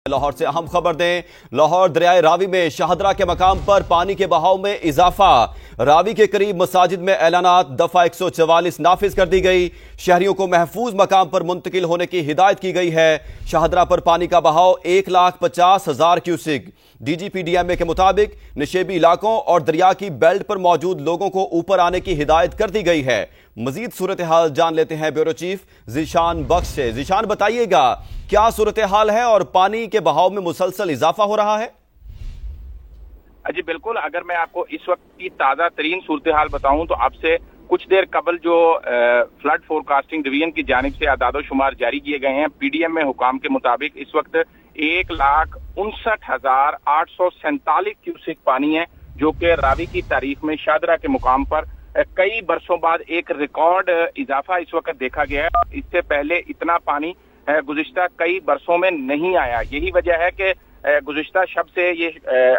लाहौर से अहम खबर दें। लाहौर दरियाए रावी में शाहदरा के मकाम पर पानी के बहाव में इजाफा। रावी के करीब मसाजिद में ऐलानात दफा 144 नाफिज कर दी गई। शहरियों को महफूज मकाम पर मुंतकिल होने की हिदायत की गई है। शाहदरा पर पानी का बहाव 1,50,000 क्यूसिक। DGPDMA के मुताबिक निशेबी इलाकों और दरिया की बेल्ट पर मौजूद लोगों को ऊपर आने की हिदायत कर दी गई है। मजीद सूरत हाल जान लेते हैं ब्यूरो चीफ जीशान बख्श से। जीशान, बताइएगा क्या सूरत हाल है और पानी के बहाव में मुसलसल इजाफा हो रहा है? जी बिल्कुल, अगर मैं आपको इस वक्त की ताज़ा तरीन सूरत हाल बताऊं तो आपसे कुछ देर कबल जो फ्लड फोरकास्टिंग डिवीजन की जानिब से आदादोशुमार जारी किए गए हैं, PDMA हुकाम के मुताबिक इस वक्त 1,59,847 क्यूसिक पानी है, जो कि रावी की तारीख में शाहदरा के मुकाम पर कई बरसों बाद एक रिकॉर्ड इजाफा इस वक्त देखा गया है। इससे पहले इतना पानी गुज़िश्ता कई बरसों में नहीं आया। यही वजह है कि गुज़िश्ता शब से ये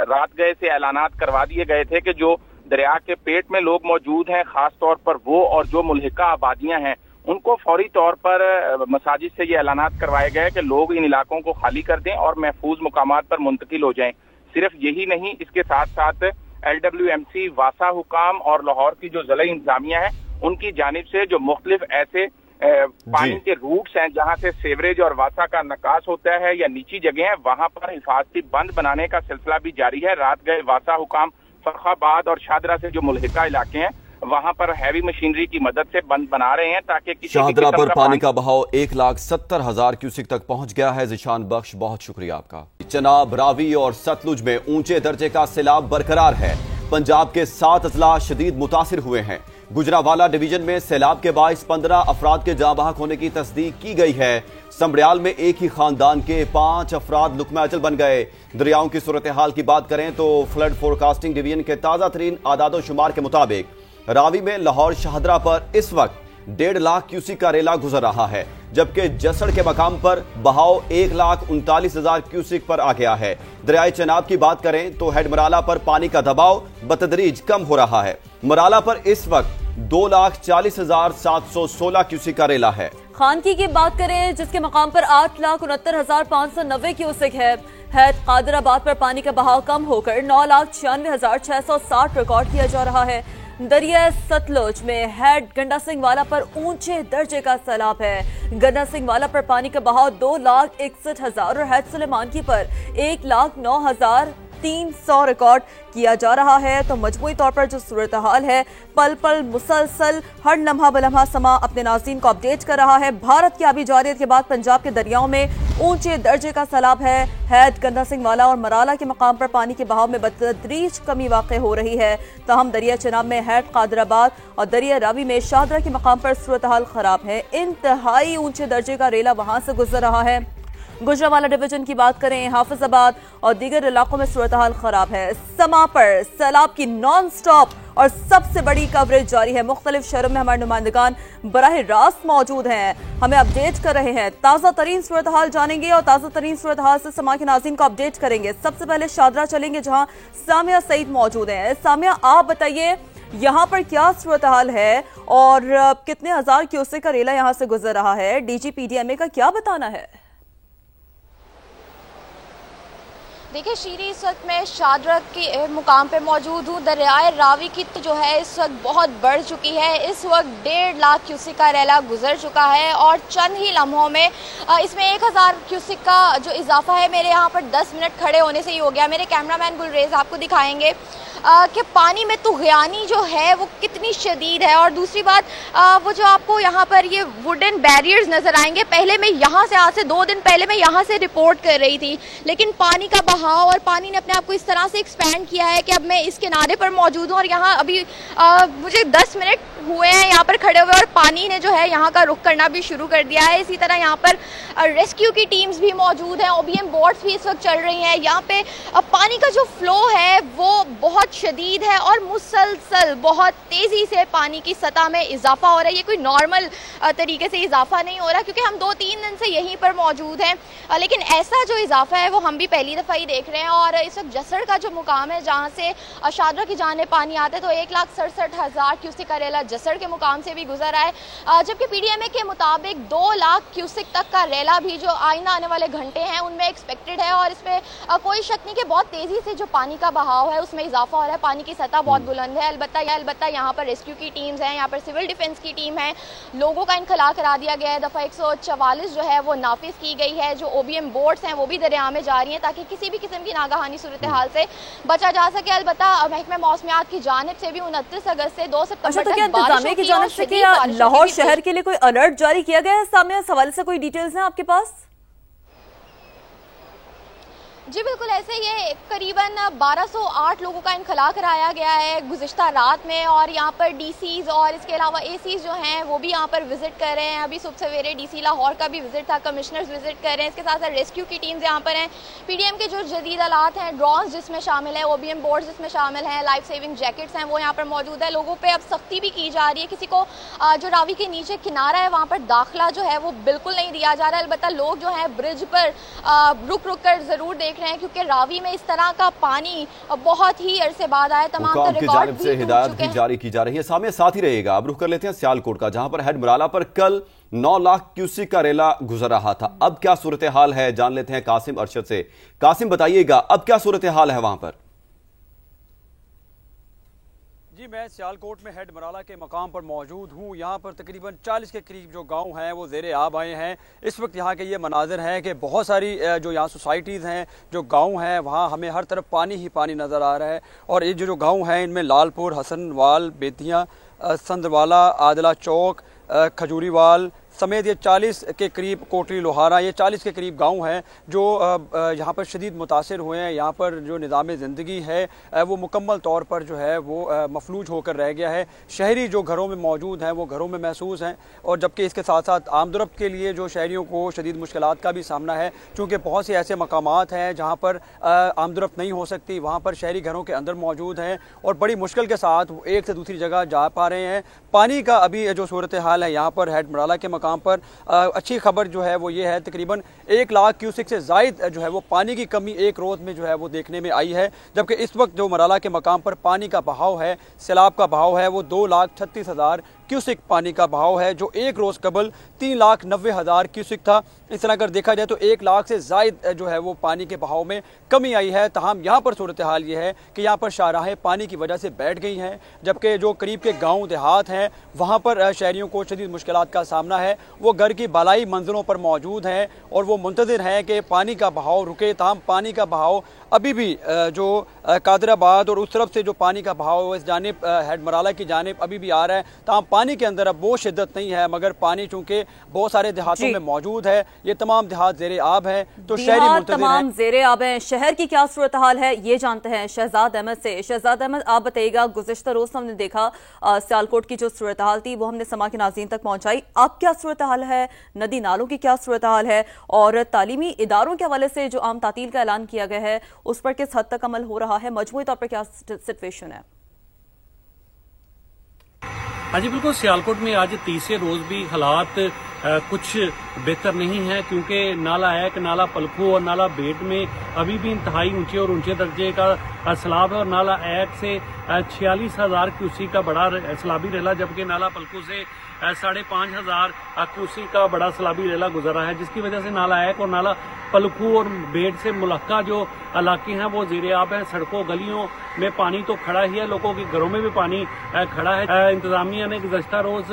रात गए से ऐलानात करवा दिए गए थे कि जो दरिया के पेट में लोग मौजूद हैं, खास तौर पर वो और जो मुल्हिका आबादियां हैं, उनको फौरी तौर पर मसाजिद से ये ऐलानात करवाए गए कि लोग इन इलाकों को खाली कर दें और महफूज मुकामात पर मुंतकिल हो जाएं। सिर्फ यही नहीं, इसके साथ साथ LWMC, वासा हुकाम और लाहौर की जो ज़िला इंतजामिया है, उनकी जानिब से जो मुख्तलिफ ऐसे पानी के रूट्स हैं जहां से सेवरेज और वासा का निकास होता है या नीची जगह है, वहां पर हिफाजती बंद बनाने का सिलसिला भी जारी है। रात गए वासा हुकाम फरखाबाद और शाहदरा से जो मुल्हिका इलाके हैं वहां पर हैवी मशीनरी की मदद से बंद बना रहे हैं ताकि किसी शाहदरा पर पानी का बहाव 1,70,000 क्यूसिक तक पहुंच गया है। जीशान बख्श, बहुत शुक्रिया आपका। चनाब, रावी और सतलुज में ऊंचे दर्जे का सैलाब बरकरार है। पंजाब के 7 अजला शदीद मुतासिर हुए हैं। गुजरावाला डिवीजन में सैलाब के बाइस 15 अफराद के जाँ बहक होने की तस्दीक की गई है। समड़ियाल में एक ही खानदान के 5 अफराद लुकमा अजल बन गए। दरियाओं की सूरत हाल की बात करें तो फ्लड फोरकास्टिंग डिवीजन के ताज़ा तरीन आदादो शुमार के मुताबिक रावी में लाहौर शाहदरा पर इस वक्त 1.5 लाख क्यूसिक का रेला गुजर रहा है, जबकि जसड़ के मकाम पर बहाव 1,39,000 क्यूसिक पर आ गया है। दरियाए चनाब की बात करें तो हेड मराला पर पानी का दबाव बतदरीज कम हो रहा है। मराला पर इस वक्त 2,40,716 क्यूसिक का रेला है। खानकी की बात करें जिसके मकाम पर 8,69,590 क्यूसिक है। हैद कादराबाद पर पानी का बहाव कम होकर 9,96,660 रिकॉर्ड किया जा रहा है। दरिया सतलुज में हैड गंडा सिंह वाला पर ऊंचे दर्जे का सैलाब है। गंडा सिंह वाला पर पानी का बहाव 2,61,000 और हैद सुलेमानकी पर 1,09,300 रिकॉर्ड किया जा रहा है। तो मजमूई तौर पर जो सूरत हाल है, पल पल मुसलसल हर लम्हा बलम्हा समा अपने नाज़रीन को अपडेट कर रहा है। भारत की आबी जारियत के बाद पंजाब के दरियाओं में ऊंचे दर्जे का सैलाब है। हैद, गंदा सिंह वाला और मराला के मकाम पर पानी के बहाव में बतदरीज कमी वाक़ हो रही है। तहम दरिया चनाब में हैद कादराबाद और दरिया रावी में शाहदरा के मकाम पर सूरत हाल खराब है। इंतहाई ऊंचे दर्जे का रेला वहां से गुजर रहा है। गुजरावाला डिवीजन की बात करें, हाफिजाबाद और दीगर इलाकों में सूरत हाल खराब है। समा पर सैलाब की नॉन स्टॉप और सबसे बड़ी कवरेज जारी है। मुख्तलिफ शहरों में हमारे नुमाइंदगान बराह रास्त मौजूद हैं, हमें अपडेट कर रहे हैं। ताज़ा तरीन सूरत हाल जानेंगे और ताज़ा तरीन सूरत हाल से समा के नाज़रीन को अपडेट करेंगे। सबसे पहले शाहदरा चलेंगे जहां सामिया सईद मौजूद हैं। सामिया, आप बताइए यहाँ पर क्या सूरत हाल है और कितने हजार क्यूसेक का रेला यहाँ से गुजर रहा है? DGPDMA का क्या बताना है? देखिए शीरी, इस वक्त मैं शाहदरा के मुकाम पे मौजूद हूँ। दरियाए रावी की तो जो है इस वक्त बहुत बढ़ चुकी है। इस वक्त 1.5 लाख क्यूसिक का रेला गुजर चुका है और चंद ही लम्हों में इसमें 1,000 क्यूसिक का जो इजाफा है, मेरे यहाँ पर 10 मिनट खड़े होने से ही हो गया। मेरे कैमरामैन गुलरेज आपको दिखाएंगे कि पानी में तुग़यानी जो है वो कितनी शदीद है। और दूसरी बात, वो जो आपको यहाँ पर ये वुडन बैरियर्स नज़र आएंगे, पहले मैं यहाँ से, आज से 2 दिन पहले मैं यहाँ से रिपोर्ट कर रही थी, लेकिन पानी का बहाव और पानी ने अपने आप को इस तरह से एक्सपैंड किया है कि अब मैं इस किनारे पर मौजूद हूँ और यहाँ अभी मुझे 10 मिनट हुए हैं यहाँ पर खड़े हुए और पानी ने जो है यहाँ का रुख करना भी शुरू कर दिया है। इसी तरह यहाँ पर रेस्क्यू की टीम्स भी मौजूद हैं, OBM बोट्स भी इस वक्त चल रही हैं। यहाँ पे पानी का जो फ्लो है वो बहुत शदीद है और मुसलसल बहुत तेज़ी से पानी की सतह में इजाफा हो रहा है। ये कोई नॉर्मल तरीके से इजाफा नहीं हो रहा, क्योंकि हम 2-3 दिन से यहीं पर मौजूद हैं, लेकिन ऐसा जो इजाफा है वो हम भी पहली दफ़ा ही देख रहे हैं। और इस वक्त जसड़ का जो मुकाम है जहाँ से शाहदरा की जाने पानी आता है, तो 1,67,000 क्यूसिक का रेला जसड़ के मुकाम से भी गुजर रहा है। जबकि पीडीएमए के मुताबिक 2 लाख क्यूसिक तक का रेला भी जो आइंदा आने वाले घंटे हैं उनमें एक्सपेक्टेड है, और इसमें कोई शक नहीं कि बहुत तेजी से जो पानी का बहाव है उसमें इजाफा हो रहा है। पानी की सतह बहुत बुलंद है। अलबत्ता यहाँ पर रेस्क्यू की टीम्स हैं, यहाँ पर सिविल डिफेंस की टीम है, लोगों का इनखला करा दिया गया है। दफा 144 जो है वो नाफिज की गई है। जो OBM बोट्स हैं वो भी दरिया में जा रही हैं ताकि किसी भी किस्म की नागाहानी सूरत हाल से बचा जा सके। अलबत्ता महकमे मौसमियात की जानिब से भी 29 अगस्त से 2 सितंबर तक इंतजामिया की जानिब से क्या लाहौर शहर के लिए कोई अलर्ट जारी किया गया है? सामने इस हवाले से कोई डिटेल्स हैं आपके पास? जी बिल्कुल ऐसे ये करीबन 1208 लोगों का इनखला कराया गया है गुज़िश्ता रात में, और यहाँ पर DCs और इसके अलावा ACs जो हैं वो भी यहाँ पर विजिट कर रहे हैं। अभी सुबह सवेरे DC लाहौर का भी विजिट था, कमिश्नर्स विजिट कर रहे हैं। इसके साथ साथ रेस्क्यू की टीम्स यहाँ पर हैं। PDM के जो जदीद आलात हैं, ड्रोन्स जिसमें शामिल है, OBM बोर्ड्स जिसमें शामिल हैं, लाइफ सेविंग जैकेट्स हैं वो यहाँ पर मौजूद है। लोगों पर अब सख्ती भी की जा रही है, किसी को जो रावी के नीचे किनारा है वहाँ पर दाखिला जो है वो बिल्कुल नहीं दिया जा रहा है। अलबत्ता लोग जो है ब्रिज पर रुक रुक कर जरूर देख रहे हैं क्योंकि रावी में इस तरह का पानी बहुत ही अरसे बाद आया। तमाम की जानिब से हिदायत भी जारी की जा रही है। सामने साथ ही रहेगा। अब रुख कर लेते हैं सियालकोट का, जहां पर हेड मराला पर कल 9 लाख क्यूसिक का रेला गुजर रहा था। अब क्या सूरत हाल है, जान लेते हैं कासिम अरशद से। कासिम बताइएगा, अब क्या सूरत हाल है वहां पर? जी मैं सियालकोट में हेड मराला के मकाम पर मौजूद हूँ। यहाँ पर तकरीबन 40 के करीब जो गांव हैं वो ज़ेरे आब आए हैं। इस वक्त यहाँ के ये मनाजिर हैं कि बहुत सारी जो यहाँ सोसाइटीज़ हैं, जो गांव हैं, वहाँ हमें हर तरफ पानी ही पानी नज़र आ रहा है। और ये जो गांव हैं इनमें लालपुर, हसनवाल, बेतियाँ, संदरवाला, आदला चौक, खजूरीवाल समेत ये 40 के करीब, कोटरी लोहारा, ये 40 के करीब गांव हैं जो यहाँ पर शदीद मुतासिर हुए हैं। यहाँ पर जो निज़ाम ज़िंदगी है वो मुकम्मल तौर पर जो है वो मफलूज होकर रह गया है। शहरी जो घरों में मौजूद हैं वो घरों में महसूस हैं, और जबकि इसके साथ साथ आमदरफ्त के लिए जो शहरियों को शदीद मुश्किलात का भी सामना है, चूँकि बहुत से ऐसे मकामात हैं जहाँ पर आमदरफ्त नहीं हो सकती, वहाँ पर शहरी घरों के अंदर मौजूद हैं और बड़ी मुश्किल के साथ एक से दूसरी जगह जा पा रहे हैं। पानी का अभी जो सूरत हाल है यहाँ पर हेड मराला के मकाम पर अच्छी खबर जो है वो ये है, तकरीबन 1 लाख क्यूसिक से ज़ायद जो है वो पानी की कमी एक रोज़ में जो है वो देखने में आई है। जबकि इस वक्त जो मराला के मकाम पर पानी का बहाव है, सैलाब का बहाव है, वो 2,36,000 क्यूसिक पानी का बहाव है, जो एक रोज़ कबल 3,90,000 क्यूसिक था। इस तरह अगर देखा जाए तो 1 लाख से ज़ायद जो है वो पानी के बहाव में कमी आई है। तमाम यहाँ पर सूरत हाल ये है कि यहाँ पर शाहराहें पानी की वजह से बैठ गई हैं, जबकि जो करीब के गाँव देहात हैं वहाँ पर शहरियों को शदीद मुश्किलात का सामना है। वो घर की बालाई मंजिलों पर मौजूद हैं और वो मुंतज़िर हैं कि पानी का बहाव रुके। तमाम पानी का बहाव अभी भी जो कादराबाद और उस तरफ से जो पानी का बहाव इस जानिब हेड मराला की जानिब अभी भी आ रहा है। तमाम पानी के अंदर अब वो शिद्दत नहीं है, मगर पानी चूंकि बहुत सारे देहातों में मौजूद है, ये तमाम देहात ज़ेरे आब है, तो शहरी मुंतज़िर तमाम ज़ेरे आब हैं। शहर की क्या सूरत हाल है ये जानते हैं शहजाद अहमद से। शहजाद अहमद, आप बताइएगा, गुज़िश्ता रोज़ हमने देखा सियालकोट की जो सूरत हाल थी वो हमने समा के नाज़रीन तक पहुँचाई। अब क्या सूरत हाल है, नदी नालों की क्या सूरत हाल है, और तालीमी इदारों के हवाले से जो आम तातील का ऐलान किया गया है उस पर किस हद तक अमल हो रहा है, मजमूई तौर पर क्या सिचुएशन है? हाँ जी बिल्कुल, सियालकोट में आज तीसरे रोज भी हालात कुछ बेहतर नहीं है, क्योंकि नाला एक, नाला पलखू और नाला बेट में अभी भी इंतहाई ऊंचे और ऊंचे दर्जे का सैलाब है। और नाला एक से 46,000 क्यूसिक का बड़ा सैलाबी रेला, जबकि नाला पलखू से 5,500 क्यूसिक का बड़ा सैलाबी रेला गुजर रहा है, जिसकी वजह से नाला एक और नाला पलखू और बेट से मुलक्का जो इलाके हैं वो ज़ेरे आब है। सड़कों गलियों में पानी तो खड़ा ही है, लोगों के घरों में भी पानी खड़ा है। इंतजामिया ने गुज़श्ता रोज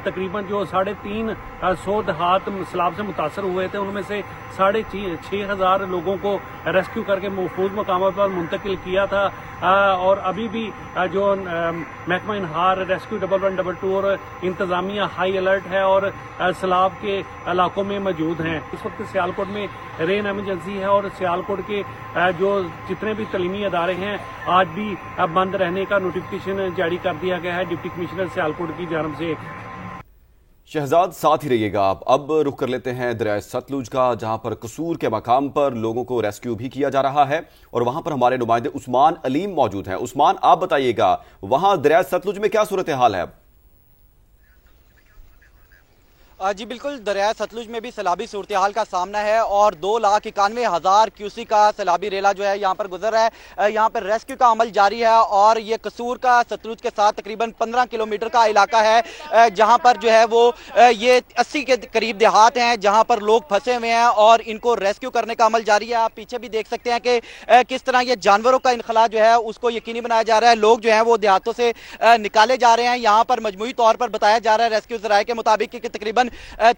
तकरीबन जो 350 देहात सैलाब से मुतासर हुए थे, उनमें से 6,500 लोगों को रेस्क्यू करके महफूज मकामों पर मुंतकिल किया था। और अभी भी जो महकमा इनहार, रेस्क्यू 1112 और इंतजामिया हाई अलर्ट है और सैलाब के इलाकों में मौजूद हैं। इस वक्त सियालकोट में रेन एमरजेंसी है और सियालकोट के जो जितने भी तलीमी अदारे हैं आज भी बंद रहने का नोटिफिकेशन जारी कर दिया गया है डिप्टी कमिश्नर सियालकोट की जानब से। शहजाद, साथ ही रहिएगा आप। अब रुख कर लेते हैं दरिया सतलुज का, जहां पर कसूर के मकाम पर लोगों को रेस्क्यू भी किया जा रहा है और वहां पर हमारे नुमाइंदे उस्मान अलीम मौजूद हैं। उस्मान, आप बताइएगा वहां दरिया सतलुज में क्या सूरत हाल है? जी बिल्कुल, दरिया सतलुज में भी सैलाबी सूरत हाल का सामना है और 2,91,000 क्यूसी का सैलाबी रेला जो है यहाँ पर गुजर रहा है। यहाँ पर रेस्क्यू का अमल जारी है और ये कसूर का सतलुज के साथ तकरीबन 15 किलोमीटर का इलाका है, जहाँ पर जो है वो ये 80 के करीब देहात हैं जहाँ पर लोग फंसे हुए हैं और इनको रेस्क्यू करने का अमल जारी है। आप पीछे भी देख सकते हैं कि किस तरह ये जानवरों का इनखला जो है उसको यकीनी बनाया जा रहा है। लोग जो है वो देहातों से निकाले जा रहे हैं। यहाँ पर मजमूई तौर पर बताया जा रहा है रेस्क्यू जराये के मुताबिक कि तकरीबन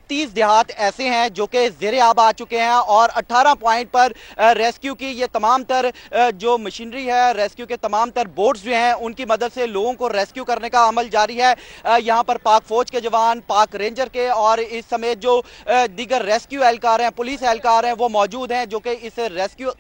30 देहात ऐसे हैं जो कि ज़ेरे आब आ चुके हैं और 18 पॉइंट पर रेस्क्यू की ये तमाम तर जो मशीनरी है, रेस्क्यू के तमाम तर बोट्स जो हैं उनकी मदद से लोगों को रेस्क्यू करने का अमल जारी है। यहाँ पर पाक फौज के जवान, पाक रेंजर के और इस समेत जो दीगर रेस्क्यू एहलकार हैं, पुलिस एहलकार हैं, वो मौजूद हैं जो कि इस रेस्क्यू